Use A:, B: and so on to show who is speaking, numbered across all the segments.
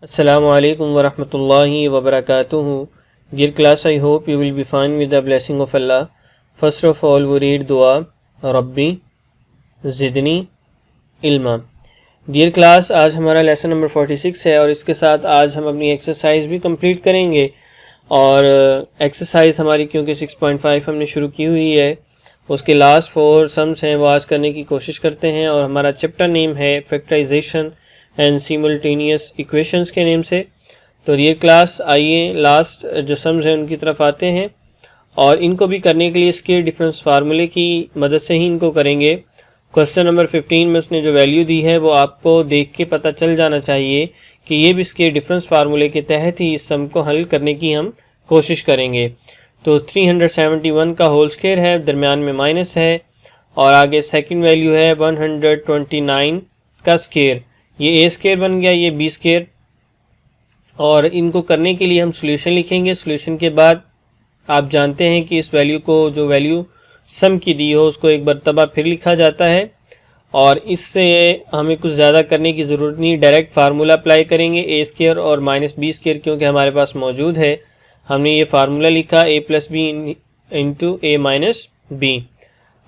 A: Assalamu alaikum wa rahmatullahi wa barakatuhu. Dear class, I hope you will be fine with the blessing of Allah. First of all, we read dua, Rabbi Zidni Ilma. Dear class, आज हमारा lesson number 46 है और इसके साथ आज हम अपनी exercise भी कंप्लीट करेंगे। और एक्सरसाइज हमारी क्योंकि 6.5 हमने शुरू की हुई है, उसके लास्ट 4 सम्स हैं वो आज करने की कोशिश करते हैं। और हमारा चैप्टर नेम है फैक्टराइजेशन एंड सिमुल्टेनियस इक्वेशंस के नेम से। तो डियर क्लास, आइए लास्ट जो सम्स हैं उनकी तरफ आते हैं और इनको भी करने के लिए इसके डिफरेंस फार्मूले की मदद से ही इनको करेंगे। क्वेश्चन नंबर 15 में उसने जो वैल्यू दी है वो आपको देख के पता चल जाना चाहिए कि ये भी इसके डिफरेंस फार्मूले के तहत ही इस सम को हल करने की हम कोशिश करेंगे। तो 371 का होल स्क्वायर है, दरमियान में माइनस है और आगे सेकंड वैल्यू है 129 का स्क्वायर। ये ए स्क्वायर बन गया, ये बी स्क्वायर। और इनको करने के लिए हम सॉल्यूशन लिखेंगे। सॉल्यूशन के बाद आप जानते हैं कि इस वैल्यू को, जो वैल्यू सम की दी हो, उसको एक मरतबा फिर लिखा जाता है और इससे हमें कुछ ज़्यादा करने की ज़रूरत नहीं, डायरेक्ट फार्मूला अप्लाई करेंगे ए स्क्वायर और माइनस बी स्क्वायर क्योंकि हमारे पास मौजूद है। हमने ये फार्मूला लिखा ए प्लस बी इंटू ए माइनस बी।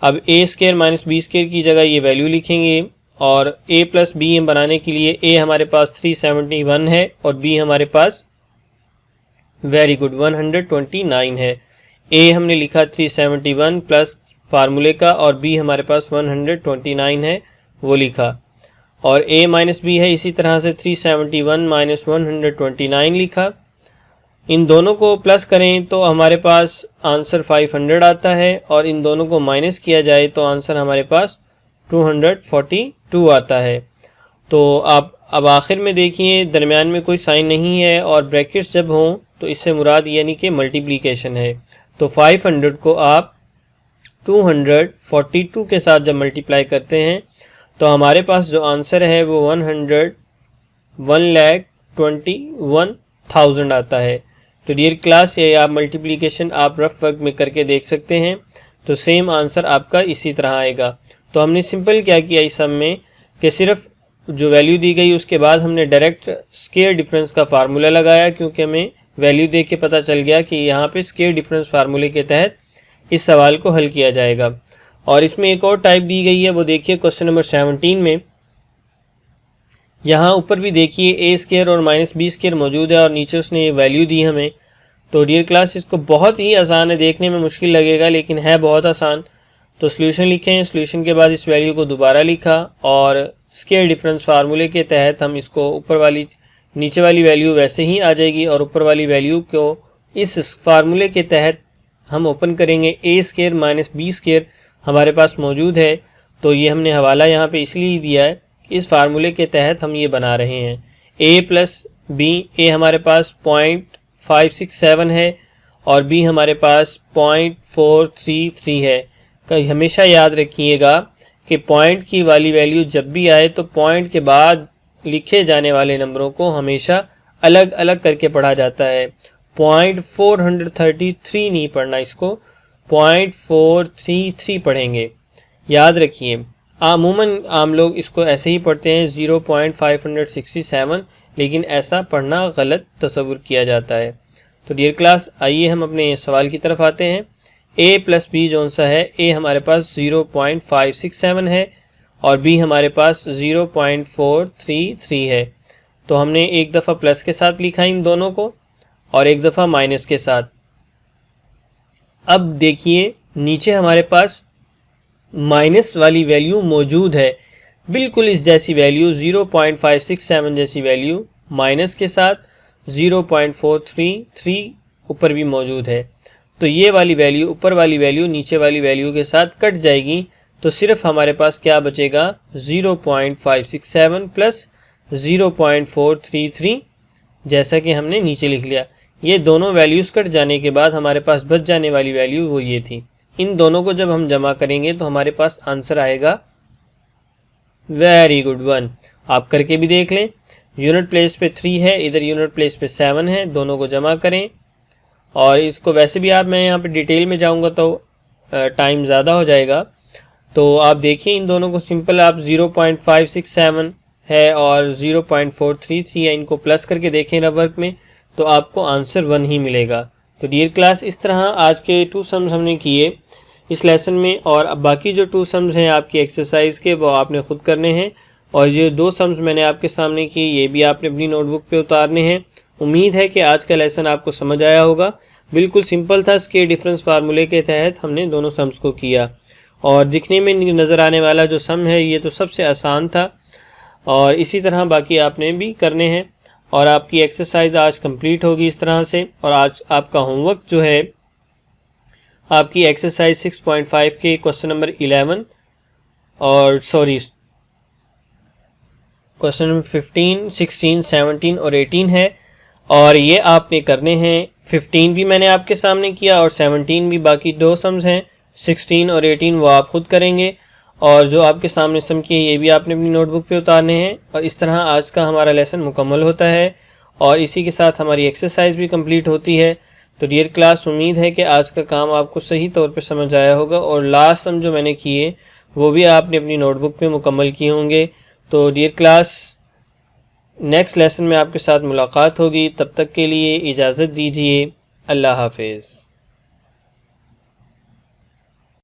A: अब ए स्क्वायर माइनस बी स्क्वायर की जगह ये वैल्यू लिखेंगे और a प्लस बी हम बनाने के लिए a हमारे पास 371 है और b हमारे पास वेरी गुड 129 है। a हमने लिखा 371 प्लस फार्मूले का और b हमारे पास 129 है वो लिखा। और a माइनस बी है, इसी तरह से 371 माइनस 129 लिखा। इन दोनों को प्लस करें तो हमारे पास आंसर 500 आता है और इन दोनों को माइनस किया जाए तो आंसर हमारे पास 242 आता है। तो आप अब आखिर में देखिए दरमियान में कोई साइन नहीं है और ब्रैकेट्स जब हों तो इससे मुराद यानी कि मल्टीप्लिकेशन है। तो 500 को आप 242 के साथ जब मल्टीप्लाई करते हैं तो हमारे पास जो आंसर है वो 1,21,000 आता है। तो डियर क्लास, ये आप मल्टीप्लिकेशन आप रफ वर्क में करके देख सकते हैं तो सेम आंसर आपका इसी तरह आएगा। तो हमने सिंपल क्या किया इस सम में कि सिर्फ जो वैल्यू दी गई उसके बाद हमने डायरेक्ट स्क्वायर डिफरेंस का फार्मूला लगाया क्योंकि हमें वैल्यू देख के पता चल गया कि यहाँ पे स्क्वायर डिफरेंस फार्मूले के तहत इस सवाल को हल किया जाएगा। और इसमें एक और टाइप दी गई है, वो देखिए क्वेश्चन नंबर 17 में। यहाँ ऊपर भी देखिए ए स्क्वायर और माइनस बी स्क्वायर मौजूद है और नीचे उसने ये वैल्यू दी हमें। तो डियर क्लास, इसको बहुत ही आसान है, देखने में मुश्किल लगेगा लेकिन है बहुत आसान। तो सॉल्यूशन लिखें, सॉल्यूशन के बाद इस वैल्यू को दोबारा लिखा और स्क्वायर डिफरेंस फार्मूले के तहत हम इसको ऊपर वाली नीचे वाली वैल्यू वैसे ही आ जाएगी और ऊपर वाली वैल्यू को इस फार्मूले के तहत हम ओपन करेंगे। ए स्क्वायर माइनस बी स्क्वायर हमारे पास मौजूद है तो ये हमने हवाला यहाँ पे इसलिए दिया है कि इस फार्मूले के तहत हम ये बना रहे हैं। ए प्लस बी, ए हमारे पास 0.567 है और बी हमारे पास 0.433 है। हमेशा याद रखिएगा कि पॉइंट की वाली वैल्यू जब भी आए तो पॉइंट के बाद लिखे जाने वाले नंबरों को हमेशा अलग अलग करके पढ़ा जाता है। 0.433 नहीं पढ़ना, इसको 0.433 पढ़ेंगे, याद रखिए। अमूमन आम लोग इसको ऐसे ही पढ़ते हैं 0.567, लेकिन ऐसा पढ़ना गलत तस्वुर किया जाता है। तो डियर क्लास, आइए हम अपने सवाल की तरफ आते हैं। a प्लस बी जौन सा है, a हमारे पास 0.567 है और b हमारे पास 0.433 है। तो हमने एक दफ़ा प्लस के साथ लिखा इन दोनों को और एक दफ़ा माइनस के साथ। अब देखिए नीचे हमारे पास माइनस वाली वैल्यू मौजूद है, बिल्कुल इस जैसी वैल्यू 0.567 जैसी वैल्यू माइनस के साथ 0.433 ऊपर भी मौजूद है। तो ये वाली वैल्यू ऊपर वाली वैल्यू नीचे वाली वैल्यू के साथ कट जाएगी तो सिर्फ हमारे पास क्या बचेगा 0.567 प्लस 0.433 जैसा कि हमने नीचे लिख लिया। ये दोनों वैल्यूज़ कट जाने के बाद हमारे पास बच जाने वाली वैल्यू वो ये थी। इन दोनों को जब हम जमा करेंगे तो हमारे पास आंसर आएगा वेरी गुड 1। आप करके भी देख लें। यूनिट प्लेस पे 3 है, इधर यूनिट प्लेस पे 7 है, दोनों को जमा करें। और इसको वैसे भी मैं यहाँ पे डिटेल में जाऊँगा तो टाइम ज़्यादा हो जाएगा। तो आप देखिए इन दोनों को सिंपल आप 0.567 है और 0.433 है, इनको प्लस करके देखें रफ वर्क में तो आपको आंसर 1 ही मिलेगा। तो डियर क्लास, इस तरह आज के 2 सम्स हमने किए इस लेसन में, और अब बाकी जो 2 सम्स हैं आपकी एक्सरसाइज के वो आपने खुद करने हैं, और ये 2 सम्स मैंने आपके सामने किए ये भी आपने अपनी नोटबुक पे उतारने हैं। उम्मीद है कि आज का लेसन आपको समझ आया होगा। बिल्कुल सिंपल था, स्केल डिफरेंस फार्मूले के तहत हमने दोनों सम्स को किया, और दिखने में नज़र आने वाला जो सम है ये तो सबसे आसान था, और इसी तरह बाकी आपने भी करने हैं। और आपकी एक्सरसाइज आज कंप्लीट होगी इस तरह से। और आज आपका होमवर्क जो है आपकी एक्सरसाइज 6.5 के क्वेश्चन नंबर 11 और क्वेश्चन नंबर 15, 16, 17 और 18 है, और ये आपने करने हैं। 15 भी मैंने आपके सामने किया और 17 भी, बाकी 2 सम्स हैं 16 और 18 वो आप खुद करेंगे, और जो आपके सामने सम किए ये भी आपने अपनी नोटबुक पे उतारने हैं। और इस तरह आज का हमारा लेसन मुकम्मल होता है, और इसी के साथ हमारी एक्सरसाइज भी कंप्लीट होती है। तो डियर क्लास, उम्मीद है कि आज का काम आपको सही तौर पे समझ आया होगा, और लास्ट सम जो मैंने किए वो भी आपने अपनी नोटबुक पे मुकम्मल किए होंगे। तो डियर क्लास, नेक्स्ट लेसन में आपके साथ मुलाकात होगी, तब तक के लिए इजाज़त दीजिए। अल्लाह हाफिज़।